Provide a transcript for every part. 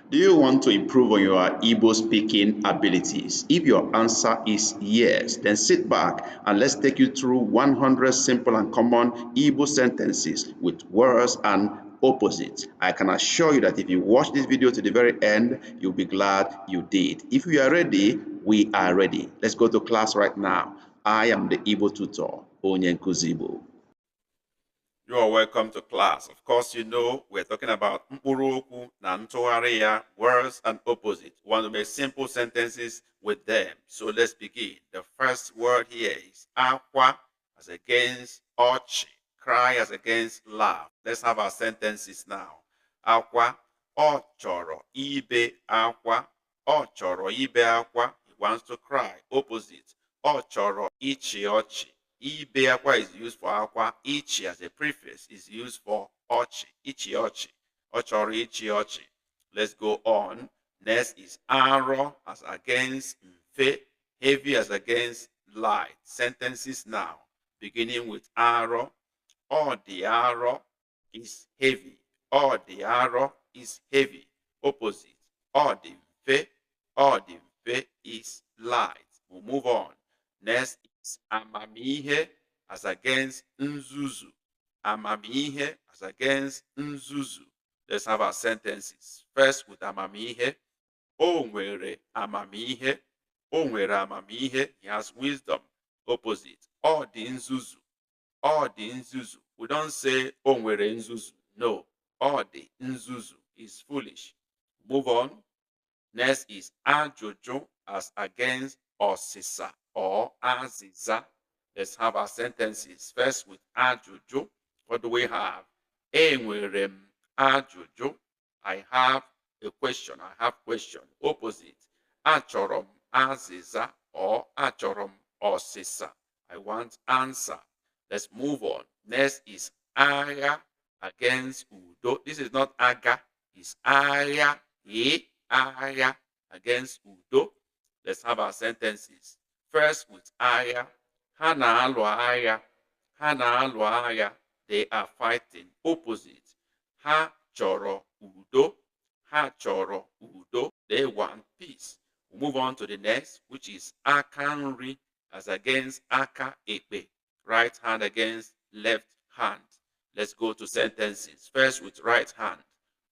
Do you want to improve on your Igbo speaking abilities? If your answer is yes, then sit back and let's take you through 100 simple and common Igbo sentences with words and opposites. I can assure you that if you watch this video to the very end, you'll be glad you did. If you are ready, we are ready. Let's go to class right now. I am the Igbo tutor, Onye Nkuzi Igbo. You are welcome to class. Of course, you know we're talking about mkpụrụ okwu na ntụgharị ya, words and opposites. We want to make simple sentences with them. So let's begin. The first word here is akwa as against ọchị, cry as against laugh. Let's have our sentences now. Akwa, ọ chọrọ ibe akwa, ọ chọrọ ibe akwa. He wants to cry. Opposite, ọ chọrọ ịchị ọchị. Ibe akwa is used for akwa. Ichi as a prefix is used for ochi. Ichi ochi. Ochoro ichi ochi. Let's go on. Next is aro as against mfe. Heavy as against light. Sentences now. Beginning with aro. All the aro is heavy. All the aro is heavy. Opposite. All the mfe is light. We'll move on. Next is amamihe as against nzuzu. Amamihe as against nzuzu. Let's have our sentences. First with amamihe. O nwere amamihe. O nwere amamihe. He has wisdom. Opposite. O dị nzuzu. O dị nzuzu. We don't say o nwere nzuzu. No. O dị nzuzu is foolish. Move on. Next is ajụjụ as against osisa or aziza. Let's have our sentences. First with ajụjụ. What do we have? Enwere m ajụjụ. I have a question. I have question. Opposite. Achọrọ m aziza or achọrọ m osisa. I want answer. Let's move on. Next is agha against udo. This is not aga. It's agha. Agha against udo. Let's have our sentences. First with agha. Ha na-alụ agha. Ha na-alụ agha. They are fighting. Opposite. Ha chọrọ udo. Ha chọrọ udo. They want peace. We'll move on to the next, which is aka nri as against aka ekpe. Right hand against left hand. Let's go to sentences. First with right hand.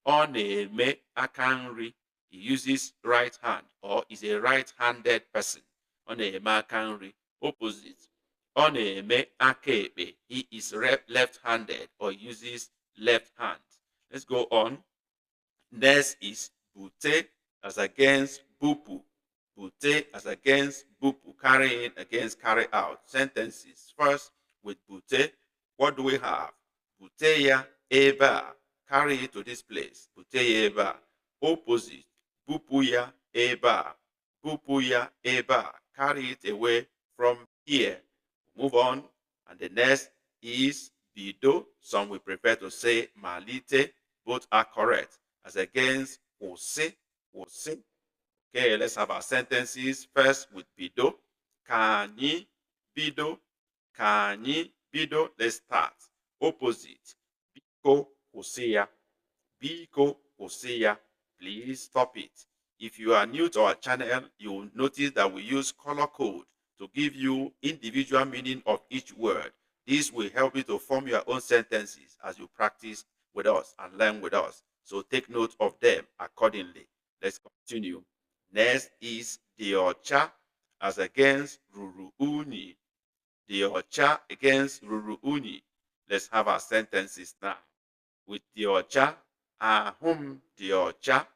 Ọ na-eme aka nri. He uses right hand or is a right-handed person. Ọ na-eme aka nri. Opposite. Ọ na-eme aka ekpe. He is left-handed or uses left hand. Let's go on. Next is bute as against bupu. Bute as against bupu. Carry in against carry out. Sentences. First with bute. What do we have? Bute ya ebe a. Carry it to this place. Bute ya ebe a. Opposite. Bupu ya ebe a. Bupu ya ebe a. Carry it away from here. Move on. And the next is bido. Some will prefer to say malite. Both are correct. As against kwụsị. Kwụsị. Okay, let's have our sentences. First with bido. Ka anyị bido. Ka anyị bido. Let's start. Opposite. Biko kwụsị ya. Biko kwụsị ya. Please stop it. If you are new to our channel, you will notice that we use color code to give you individual meaning of each word. This will help you to form your own sentences as you practice with us and learn with us. So take note of them accordingly. Let's continue. Next is diocha as against ruru unyi. Diocha against ruru unyi. Let's have our sentences now. With diocha, ahum diocha.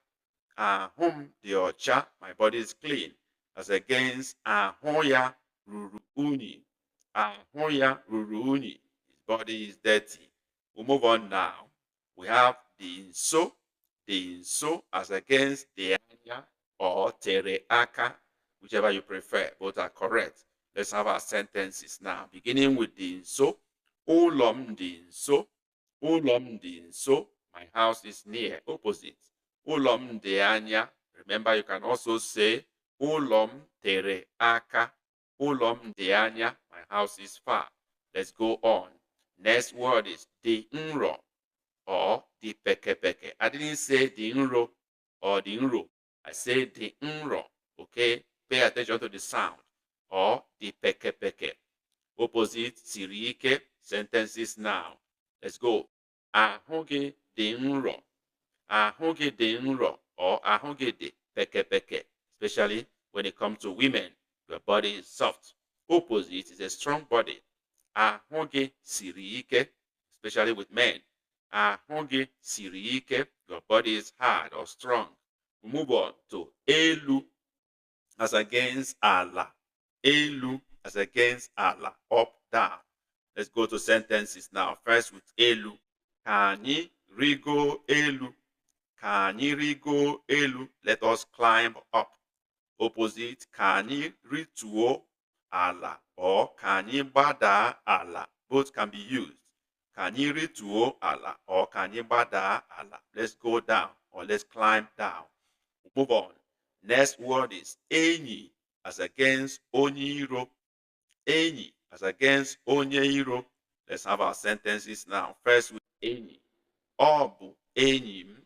Ahum diocha, my body is clean. As against ahoya ruru unyi. Ahoya ruru unyi, his body is dirty. We'll move on now. We have the inso as against the anya or tereaka, whichever you prefer. Both are correct. Let's have our sentences now. Beginning with the inso. Ulom the inso. Ulom the inso. My house is near. Opposite. Ulom de anya. Remember, you can also say Ulom tere aka. Ulom de anya. My house is far. Let's go on. Next word is the nro or the peke peke. I didn't say the nro. or the nro. I say the nro. Okay, pay attention to the sound. Or the peke peke. Opposite siri ike. Sentences now. Let's go. Ahụ gị dị nro. Ahụ gị dị nro. Or ahụ gị dị peke peke. Especially when it comes to women, your body is soft. Opposite is a strong body. Ahụ gị siri ike. Especially with men. Ahụ gị siri ike. Your body is hard or strong. We move on to elu as against ala. Elu as against ala. Up, down. Let's go to sentences now. First with elu. Ka anyị rigo elu. Ka anyị rigo elu. Let us climb up. Opposite, ka anyị rituo ala or ka anyị gbada ala. Both can be used. Ka anyị rituo ala or ka anyị gbada ala. Let's go down or let's climb down. Move on. Next word is enyi as against onye iro. Enyi as against onye iro. Let's have our sentences now. First with enyi. Ọ bụ enyi m.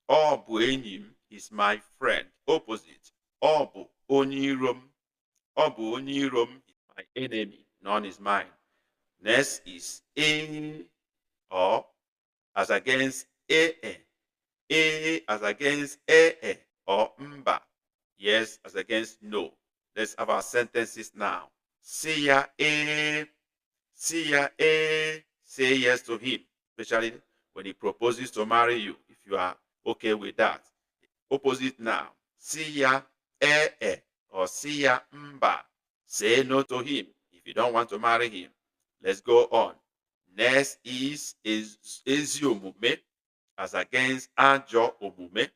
Ọ bụ enyi m is my friend. Opposite. Ọ bụ onye iro m. Ọ bụ onye iro m is my enemy. None is mine. Next is enyi or as against ee. Ee as against ee or mba. Yes as against no. Let's have our sentences now. See ya eh. See ya eh. Say yes to him. Especially when he proposes to marry you. If you are okay with that. Opposite now. See ya eh or see ya mba. Say no to him if you don't want to marry him. Let's go on. Next is ezi omume as against ajọ omume.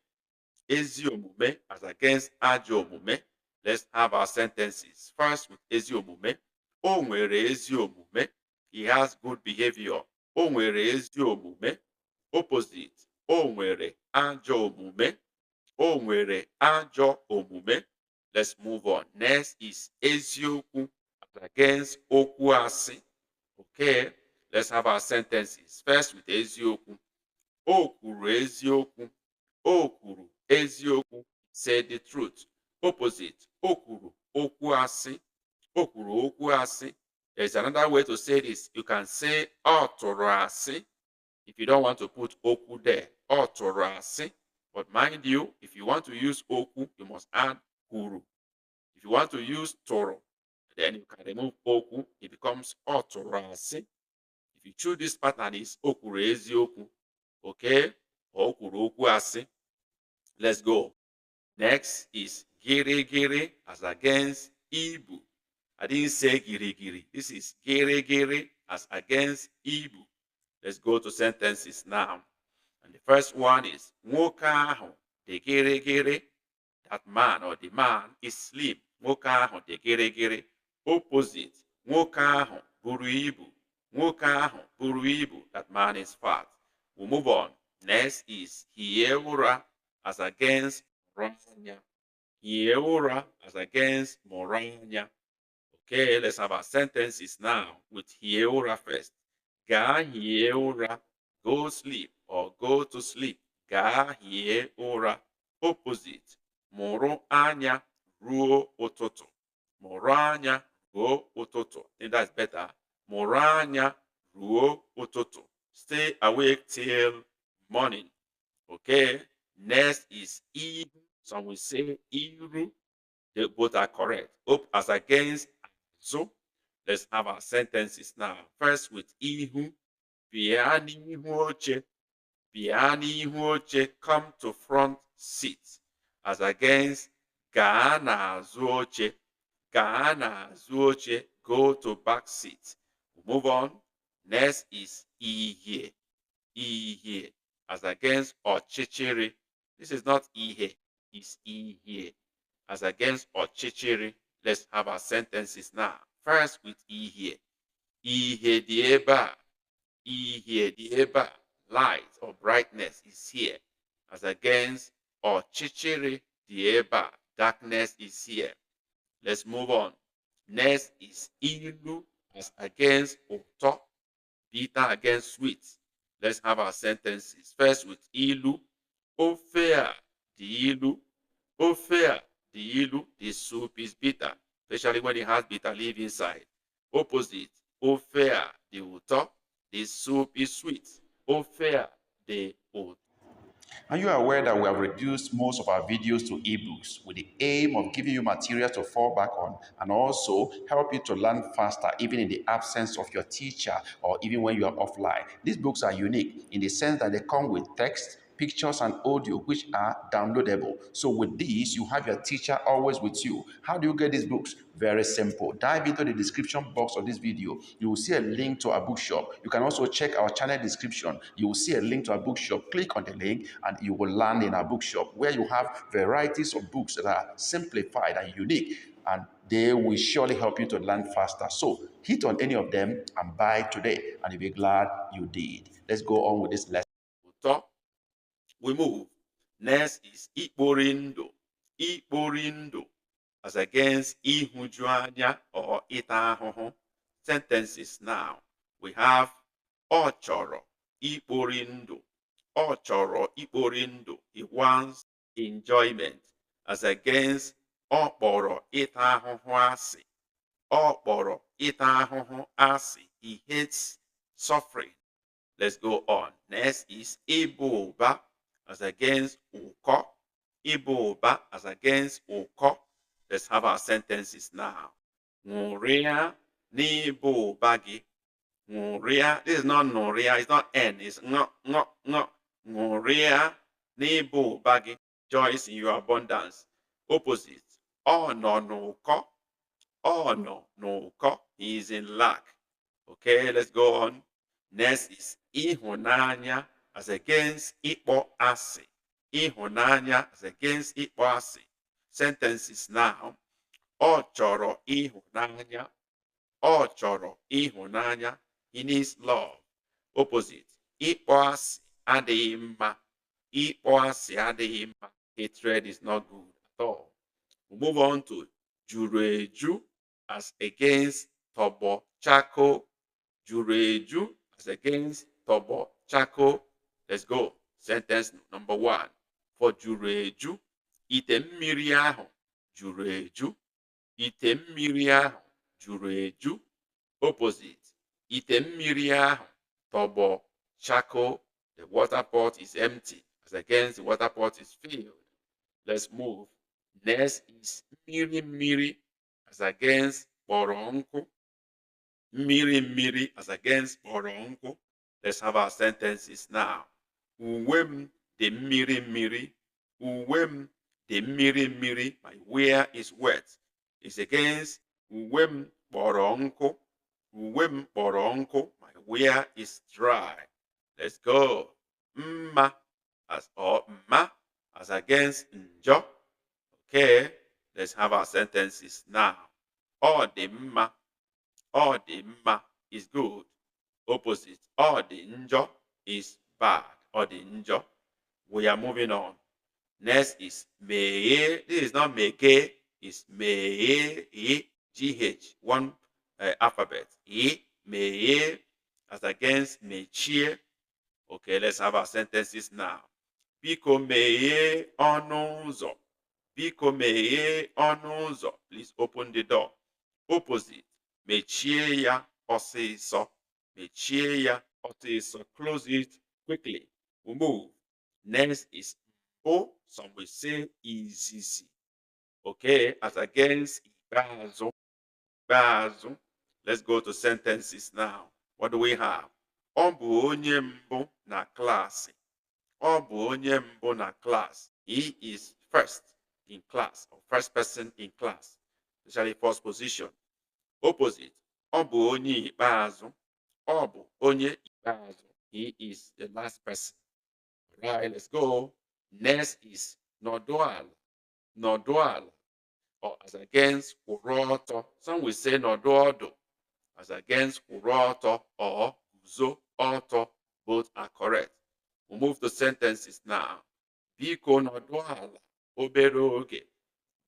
Ezi omume as against ajọ omume. Let's have our sentences. First with ezi omume. O nwere ezi omume. He has good behavior. O nwere ezi omume. Opposite. O nwere ajọ omume. O nwere ajọ omume. Let's move on. Next is eziokwu as against okwu asị. Okay, let's have our sentences. First with eziokwu. O kwuru eziokwu. O kwuru eziokwu. Say the truth. Opposite. O kwuru okwu asị. O kwuru okwu asị. There's another way to say this. You can say ọ tụrụ asị. If you don't want to put okwu there. Ọ tụrụ asị. But mind you, if you want to use oku, you must add kuru. If you want to use toro, then you can remove oku. It becomes otorasi. If you choose this pattern, it's okuru ezioku. Okay? Okuru oku asi. Let's go. Next is giri giri as against ibu. I didn't say giri giri. This is giri giri as against ibu. Let's go to sentences now. And the first one is nwoke ahụ dị gịrịgịrị. That man or the man is slim. Nwoke ahụ dị gịrịgịrị. Opposite. Nwoke ahụ buru ibu. Nwoke ahụ buru ibu. That man is fat. We'll move on. Next is hie ụra as against moranya. Hie ụra as against moranya. Okay, let's have our sentences now with hie ụra first. Gaa hie ụra. Go sleep or go to sleep. Gaa hie ụra. Opposite. Mụrụ anya ruo ụtụtụ. Mụrụ anya ruo ụtụtụ. I think that's better. Mụrụ anya ruo ụtụtụ. Stay awake till morning. Okay. Next is ihu. Some will say iru. They both are correct. Up as against azụ. Let's have our sentences now. First with ihu. Bịa n'ihu oche. Bịa n'ihu oche. Come to front seat. As against gaa n'azụ oche. Gaa n'azụ oche. Go to back seat. We'll move on. Next is ihe. Ihe. As against ọchịchịrị. This is not ihe. It's ihe. As against ọchịchịrị. Let's have our sentences now. First with ihe. Ihe dị ebe a. Ihe dị ebe a. Light or brightness is here. As against ọchịchịrị dị ebe a. Darkness is here. Let's move on. Next is ilu as against ụtọ. Bitter against sweet. Let's have our sentences. First with ilu. Ofe a dị ilu. Ofe a dị ilu. The soup is bitter, especially when it has bitter leaf inside. Opposite, ofe a dị ụtọ. The soup is sweet. Ofe a dị ụtọ. Are you aware that we have reduced most of our videos to ebooks with the aim of giving you material to fall back on and also help you to learn faster even in the absence of your teacher or even when you are offline? These books are unique in the sense that they come with text, pictures, and audio which are downloadable. So with these, you have your teacher always with you. How do you get these books? Very simple. Dive into the description box of this video. You will see a link to our bookshop. You can also check our channel description. You will see a link to our bookshop. Click on the link and you will land in our bookshop where you have varieties of books that are simplified and unique, and they will surely help you to learn faster. So hit on any of them and buy today, and you'll be glad you did. Let's go on with this lesson. We move. Next is ikpori ndụ. As against ịhụju anya or ịta ahụhụ. Sentences now. We have ọ chọrọ ikpori ndụ. Ọ chọrọ ikpori ndụ. He wants enjoyment. As against ọ kpọrọ ịta ahụhụ asị. Ọ kpọrọ ịta ahụhụ asị. He hates suffering. Let's go on. Next is ịba ụba. As against ụkọ. Ịba ụba as against ụkọ. Let's have our sentences now. Ṅụrịa n'ịba ụba gị. Ṅụrịa. This is not ṅụrịa. It's not N. It's ṅụ. Ṅụrịa n'ịba ụba gị. Joys in your abundance. Opposite. Ọ nọ n'ụkọ. Ọ nọ n'ụkọ. He is in lack. Okay, let's go on. Next is ịhụnanya as against ịkpọ asị. Ịhụnanya as against ịkpọ asị. Sentences now. Ọ chọrọ ịhụnanya. Ọ chọrọ ịhụnanya. He needs love. Opposite. Ịkpọ asị adịghị mma. Ịkpọ asị adịghị mma. Hatred is not good at all. We move on to juru eju as against tọgbọ chako. Juru eju as against tọgbọ chako. Let's go. Sentence number 1. For juru eju, ite mmiri ahụ juru eju. Ite mmiri ahụ juru eju. Opposite. Ite mmiri ahụ tọgbọ chako. The water pot is empty as against the water pot is filled. Let's move. Next is mmiri mmiri as against kpọrọ nkụ. Mmiri mmiri as against kpọrọ nkụ. Let's have our sentences now. Uwe m dị mmiri mmiri. Uwe m dị mmiri mmiri. My wear is wet. It's against uwe m kpọrọ nkụ. Uwe m kpọrọ nkụ. My wear is dry. Let's go. Mma as against njọ. Okay, let's have our sentences now. Ọ dị mma. Ọ dị mma is good. Opposite. Ọ dị njọ is bad. Ọ dị njọ. We are moving on. Next is meye. This is not mege. It's meye. GH. One alphabet. Meye as against mechie. Okay, let's have our sentences now. Biko meye ọnụ ụzọ. Biko meye ọnụ ụzọ. Please open the door. Opposite. Mechie ya ọsịsọ. Mechie ya ọsịsọ. Close it quickly. We move. Next is o. Some will say izizi. Okay, as against ikpeazụ. Ikpeazụ. Let's go to sentences now. What do we have? Ọ bụ onye mbụ na klaasị. Ọ bụ onye mbụ na class. He is first in class, or first person in class, especially first position. Opposite. Ọ bụ onye ikpeazụ. Ọ bụ onye ikpeazụ. He is the last person. All right, let's go. Next is nọdụ ala. Nọdụ ala. Or as against kwụrụ ọtọ. Some will say nọdụ ọdụ. As against kwụrụ ọtọ or guzo ọtọ. Both are correct. We'll move to sentences now. Biko nọdụ ala obere oge.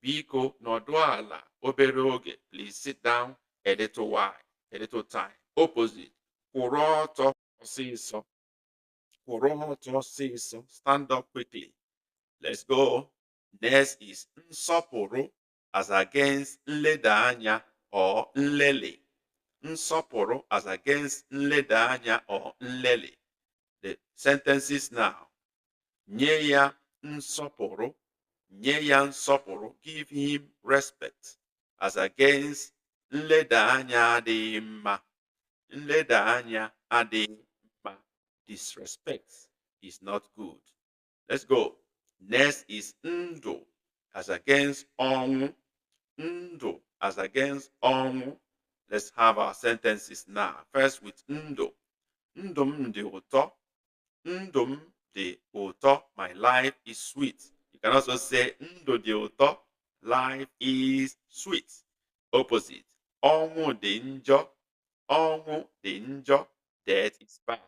Biko nọdụ ala obere oge. Please sit down a little while, a little time. Opposite. Kwụrụ ọtọ ọsịsọ. Kwụrụ ọtọ ọsịsọ. Stand up quickly. Let's go. Next is nsọpụrụ as against nleda anya or nlele. Nsọpụrụ as against nleda anya or nlele. The sentences now. Nye ya nsọpụrụ. Nye ya nsọpụrụ. Give him respect as against nleda anya adịghị mma. Nleda anya adịghị mma. Disrespect is not good. Let's go. Next is ndụ as against ọnwụ. Ndụ as against ọnwụ. Let's have our sentences now. First with ndụ. Ndụ m dị ụtọ. Ndụ m dị ụtọ. My life is sweet. You can also say ndụ dị ụtọ. Life is sweet. Opposite. Ọnwụ dị njọ. Ọnwụ dị njọ. Death is bad.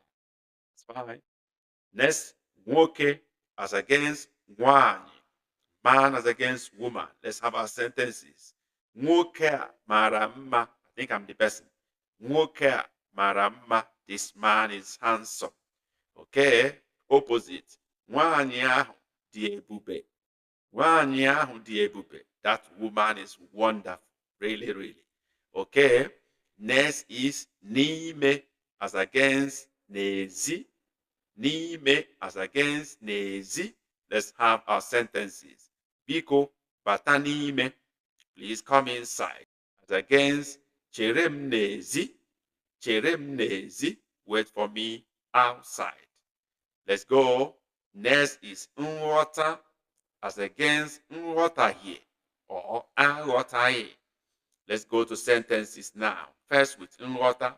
It's fine. Next, nwoke as against nwanyị. Man as against woman. Let's have our sentences. Nwoke a mara mma. I think I'm the person. Nwoke a mara mma. This man is handsome. Okay. Opposite. Nwanyị ahụ dị ebube. Nwanyị ahụ dị ebube. That woman is wonderful. Really, really. Okay. Next is n'ime as against n'ezi. N'ime as against n'ezi. Let's have our sentences. Biko bata n'ime. Please come inside. As against chere m n'ezi. Chere m n'ezi. Wait for me outside. Let's go. Next is nghọta as against nghọtahie or aghọtahie. Let's go to sentences now. First with nghọta.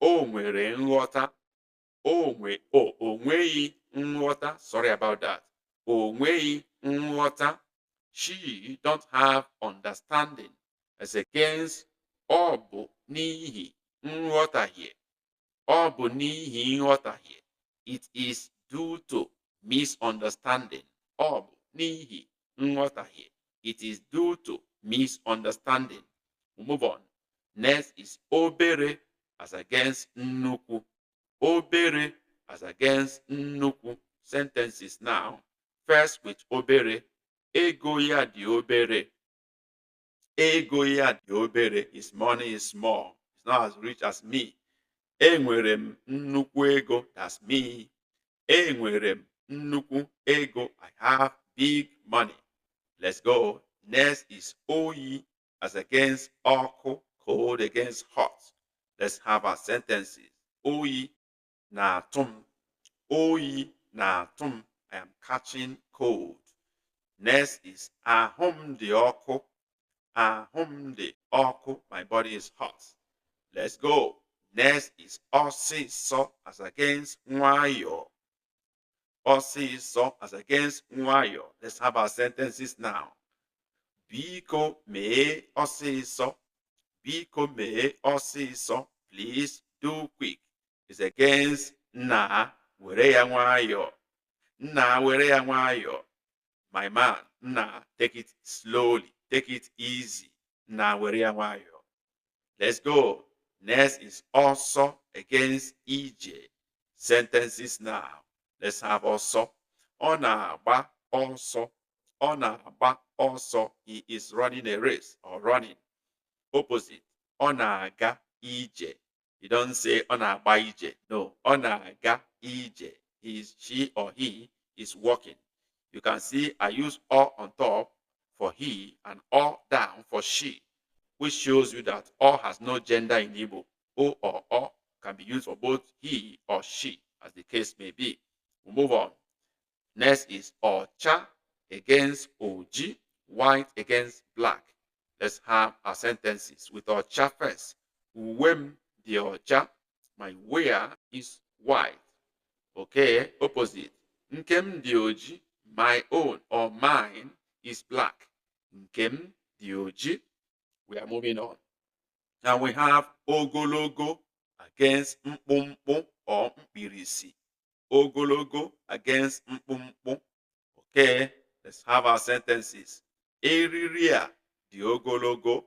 O nwere nghọta. O nweghị nghọta. Sorry about that. O nweghị nghọta. She don't have understanding. As against ọ bụ n'ihi nghọtahie. Ọ bụ n'ihi nghọtahie. It is due to misunderstanding. Ọ bụ n'ihi nghọtahie. It is due to misunderstanding. We'll move on. Next is obere as against nnukwu. Obere as against nnukwu. Sentences now. First with obere. Ego ya dị obere. Ego ya dị obere. His money is small. It's not as rich as me. Enwere m nnukwu ego. That's me. Enwere m nnukwu ego. I have big money. Let's go. Next is oyi as against ọkụ. Cold against hot. Let's have our sentences. Oyi na-atụ m. Oyi na-atụ m. I am catching cold. Next is ahụ m dị ọkụ. Ahụ m dị ọkụ. My body is hot. Let's go. Next is ọsịsọ as against nwayọọ. Ọsịsọ as against nwayọọ. Let's have our sentences now. Biko mee ọsịsọ. Biko mee ọsịsọ. Please do quick. It's against nna were ya nwayọọ. Nna were ya nwayọọ. My man, nna, take it slowly. Take it easy. Nna were ya nwayọọ. Let's go. Next is also against ije. Sentences now. Let's have also. Ọ na-agba ọsọ. Ọ na-agba ọsọ. He is running a race or running. Opposite. Ọ na-aga ije. You don't say ọ na-agba ije. No. Ọ na-aga ije. She or he is walking. You can see I use ọ on top for he and ọ down for she, which shows you that ọ has no gender in Igbo. O or ọ can be used for both he or she, as the case may be. We'll move on. Next is ọcha against oji, white against black. Let's have our sentences with ọcha first. Uwe m dị ọcha. My wear is white. Okay, opposite. Nke m dị oji. My own or mine is black. Nke m dị oji. We are moving on. Now we have ogologo against mkpụmkpụ or mkpirisi. Ogologo against mkpụmkpụ. Okay, let's have our sentences. Eriri a dị ogologo.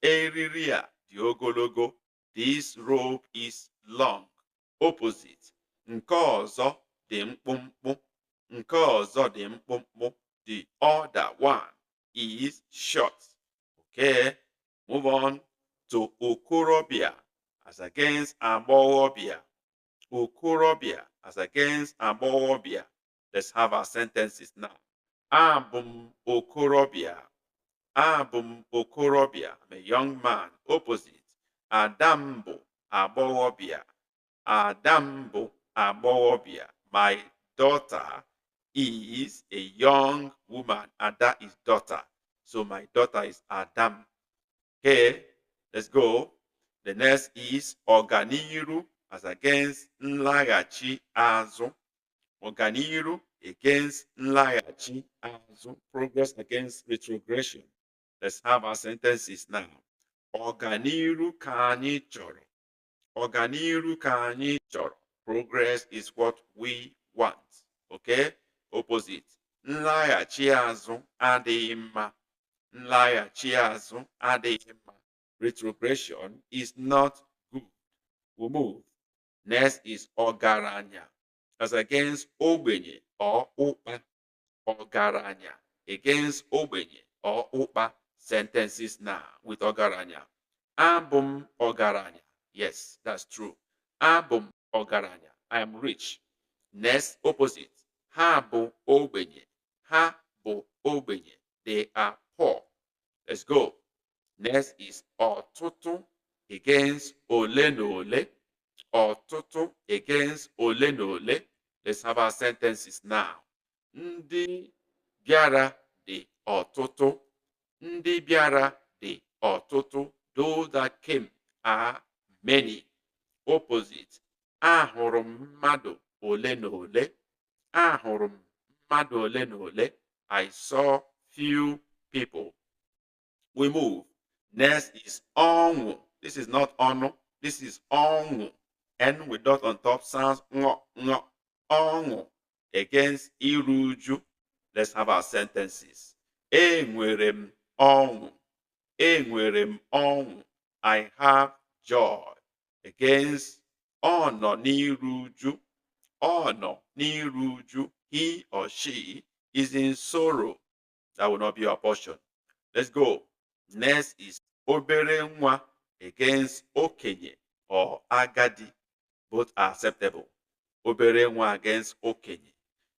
Eriri a dị ogologo. This rope is long. Opposite. Nke ọzọ dị mkpụmkpụ. Nke ọzọ dị mkpụmkpụ. The other one is short. Okay, move on to okorobia as against agbọghọbịa. Okorobịa as against agbọghọbịa. Let's have our sentences now. Abụ m okorobịa. Abụ m okorobịa. I'm a young man. Opposite. Ada m bụ agbọghọbịa. Ada m bụ agbọghọbịa. My daughter is a young woman. Ada is daughter. So my daughter is Adam. Okay, let's go. The next is ọganiru as against nlaghachi azụ. Ọganiru against nlaghachi azụ. Progress against retrogression. Let's have our sentences now. Ọganiru ka anyị chọrọ. Ọganiru ka anyị chọrọ. Progress is what we want. Okay? Opposite. Nlaghachi azụ adịghị mma. Nlaghachi azụ adịghị mma. Retrogression is not good. We move. Next is ọgaranya as against ogbenye or ụkpa. Ọgaranya against ogbenye or ụkpa. Sentences now with ọgaranya. Abụ m ọgaranya. Yes, that's true. Abụ m ọgaranya. I am rich. Next, opposite. Ha bụ ogbenye. Ha bụ ogbenye. They are poor. Let's go. Next is ọtụtụ against ole na ole. Ọtụtụ against ole na ole. Let's have our sentences now. Ndị bịara dị ọtụtụ. Ndị bịara dị ọtụtụ. Those that came are many. Opposite. Ahụrụ m mmadụ ole na ole. Ahụrụ m mmadụ ole na ole. I saw few people. We move. Next is ọṅụ. This is not ọnụ. This is ọṅụ. N with dot on top sounds ngọ ngọ. Ọṅụ against iru uju. Let's have our sentences. Enwere m ọṅụ. Enwere m ọṅụ. I have joy. Against ọ nọ n'iru uju. Ọ nọ n'iru uju. He or she is in sorrow. That will not be our portion. Let's go. Next is obere nwa against okenye or agadi. Both are acceptable. Obere nwa against okenye.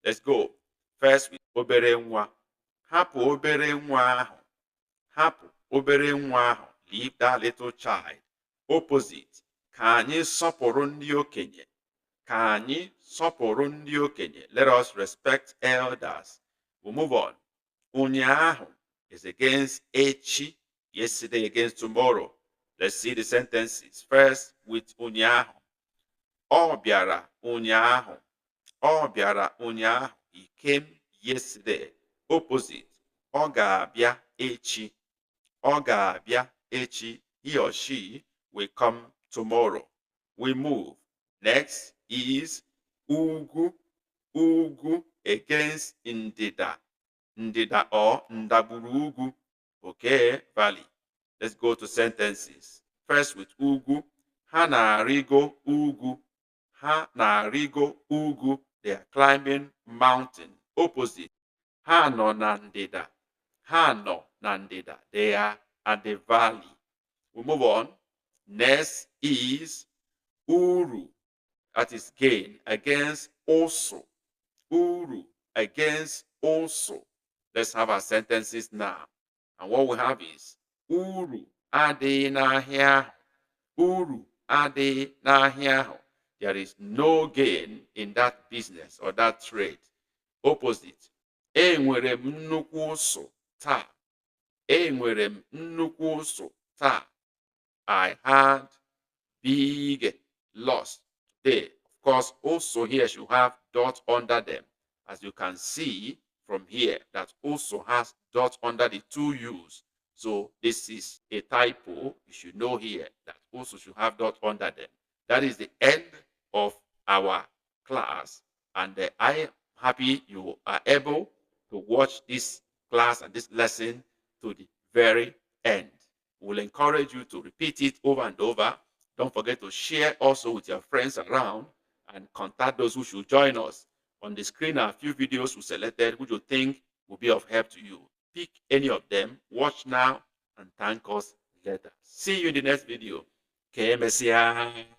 Let's go. First with obere nwa. Hapụ obere nwa ahụ. Hapụ obere nwa ahụ. Leave that little child. Opposite. Ka anyị sọpụrụ ndị okenye. Ka anyị sọpụrụ ndị okenye. Let us respect elders. We'll move on. Ụnyaahụ is against echi. Yesterday against tomorrow. Let's see the sentences. First with ụnyaahụ. Ọ bịara ụnyaahụ. Ọ bịara ụnyaahụ. He came yesterday. Opposite. Ọ ga-abịa echi. Ọ ga-abịa echi. He or she will come tomorrow. We move. Next is ugwu. Ugwu against ndịda. Ndịda or ndagburu. Okay, valley. Let's go to sentences. First with ugwu. Ha na-arịgo ugwu. Ha na-arịgo ugwu. They are climbing mountain. Opposite. Ha nọ na ndịda. Ha nọ na ndịda. They are at the valley. We move on. Next is uru. That is gain against also. Uru against also. Let's have our sentences now. And what we have is uru adịghị n'ahịa ahụ. Uru adịghị n'ahịa ahụ. There is no gain in that business or that trade. Opposite. Enwere m nnukwu ụsụ taa. Enwere m nnukwu ụsụ taa. I had big loss today. Of course, also here should have dot under them. As you can see from here, that also has dot under the two U's. So this is a typo. You should know here that also should have dot under them. That is the end of our class. And I am happy you are able to watch this class and this lesson to the very end. We'll encourage you to repeat it over and over. Don't forget to share also with your friends around and contact those who should join us. On the screen are a few videos we selected which you think will be of help to you. Pick any of them, watch now, and thank us later. See you in the next video. KMSCI.